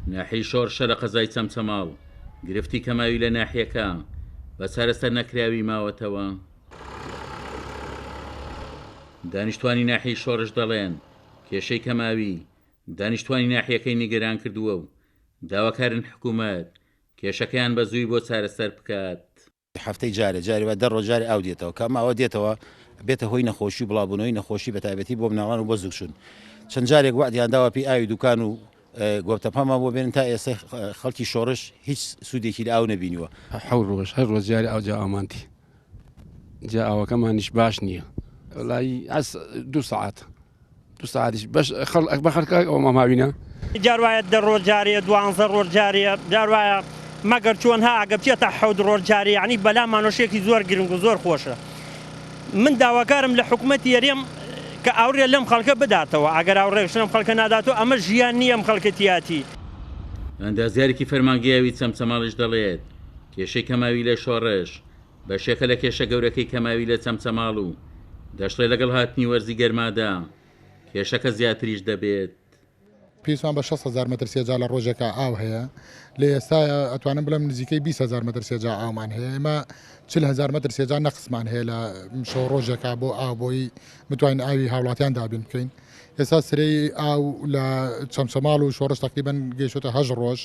ناحی شۆڕشە لە قەزای چەمچەماڵ گرفتی کەماوی لە ناحیەکە بە چارەسەر نەکراوی ماوەتەوە. دانیشتوانی ناحی شۆڕش دەڵێن کێشەی کەماوی دانیشتوانی ناحیەکەی نیگەران کردووە و داواکارن حکوومەت کێشەکەیان بە زووی بۆ چارەسەر بکات. هەفتەی جارێ دە ڕۆژارێ ئاو دێتەوە کە ئەوە دێتەوە بێتە هۆی نەخۆشی بڵاوبوونەوەی نەخۆشی بە تایبەتی بۆ مناڵان و بۆ زووکشون. چەند جارێک وعدیانداوە پێی ئاوی دوکان و گۆپتەپەما بۆ بێن تا ئێستا خەڵکی شۆڕش هیچ سوودێکی لە ئاو نەبینیوە. حەوت ڕۆژ هەر ڕۆژ جارێ ئاو جا ئامانتی جا ئاوەکەمانیش باش نییە وڵی ئەس دو ساعتیش بە خەڵکە ئەومە ماوینە جاروایە دە ڕۆژ جارێ دوانزە ڕۆژ جارێ جاروایە مەگەر چۆن ها ئەگە بچێتە حەوت ڕۆژ جارێ یعنی بەلا مانۆشێکی زۆر گرنگ و زۆر خۆشە. من داواکارم لە حکوومەتی یاریێم کە ئاوڕێ لەم خەڵکە بداتەوە ئەگەر ئاوڕێش لەم خەڵکە ناداتەوە ئەمە ژیان نییە ئەم خەڵکەتیاتی. ئەندازیارێکی فەرمانگەیاوی چەمچەماڵش دەڵێت کێشەی کەماوی لە شۆڕش بەشێکە لە کێشە گەورەکەی کەماوی لە چەمچەماڵ و دەشڵێ لەگەڵ هاتنی وەرزی گەرمادا کێشەکە زیاتریش دەبێت. پێویستمان بە 6,000 مەتر سێجا لە ڕۆژێکە ئاو هەیە لە ئێستا ئەتوانم بڵێم نزیکەی 20,000 مەتر سێجا ئاومان هەیە ئێمە 40,000 مەتر سێجا نەقسمان هەیە لە شەو ڕۆژێکە بۆ ئاو بۆی بتوانین ئاوی هاوڵاتیان دابین بکەین. ئێستا سرەی ئاو لە چەمچەماڵ و شۆڕش تقریبەن گەیشتە 8 ڕۆژ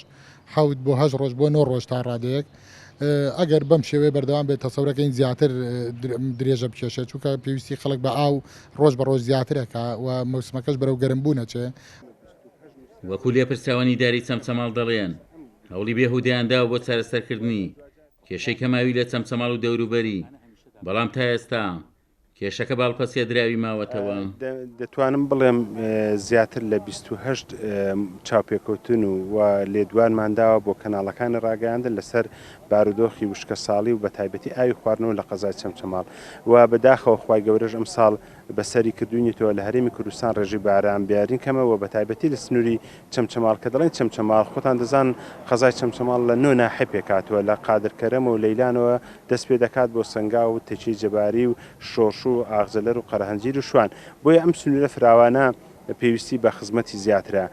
حەوت بۆ 8 ڕۆژ بۆ 9 ڕۆژ تا ڕادەیەک. ئەگەر بەم شێوەیە بەردەوام بێت تەسەورەکەین زیاتر درێژە بکێشێت چونکە پێویستی خەڵک بە ئاو ڕۆژ بە ڕۆژ زیاترەکە و مەوسمەکەش بەرەو گەرمبوو نەچێ. وەکو لێپرساوانی داری چەمچەماڵ دەڵێن هەوڵی بێهودەیانداوە بۆ چارەسەرکردنی کێشەی کەماوی لە چەمچەماڵ و دەوروبەری بەڵام تا ئێستا کێشەکە باڵپەسیە دراوی ماوەتەوە. دەتوانم بڵێم زیاتر لە 28 چاوپێکەوتن و لێدوانمانداوە بۆ کەناڵەکانی ڕاگەیاندن لەسەر بارودۆخی وشکە ساڵی و بە تایبەتی ئاوی خواردنەوە لە قەزای چەمچەماڵ و بەداخەوە خوای گەورەش ئەم ساڵ بەسەری کردوونیەوە لە هەرێمی کوردستان ڕێژی باران بیارین کەمەوە بە تایبەتی لە سنووری چەمچەماڵ کە دەڵێن چەمچەماڵ خۆتان دەزان قەزای چەمچەماڵ لە نۆ ناحێ پێکاتوە لە قادرکەرەمە و لەیلانەوە دەست پێ دەکات بۆ سەنگا و تەچی جەباری و شۆڕش و ئاغزەلەر و قەرەهەنجیر و شوان بۆیە ئەم سنوورە فراوانە پێویستی بە خزمەتی زیاترە.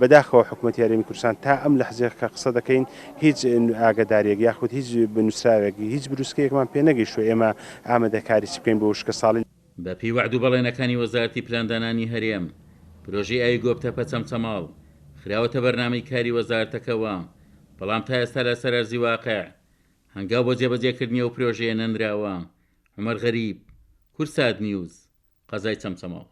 بەداخەوە حکوومەتی هەرێمی کوردستان تا ئەم لە حزێکە قسە دەکەین هیچ ئاگداریەک یاخود هیچ بنووسراوێکی هیچ بروسکەیەکمان پێ نەگەیشتوە ئێمە ئامادەکاری چ بکەین بۆ وشکە ساڵی. بە پێی وعد و بەڵێنەکانی وەزارەتی پلاندانانی هەرێم پرۆژەی ئاوی گۆبتەپە چەمچەماڵ خراوەتە بەرنامەی کاری وەزارەتەکەوە بەڵام تا ئێستا لە سەرەرزی واقع هەنگاو بۆ جێبەجێکردنی ئەو پرۆژەیە نەنراوە. عومەر غەریب، کورسات نیوز، قەزای چەمچەماڵ.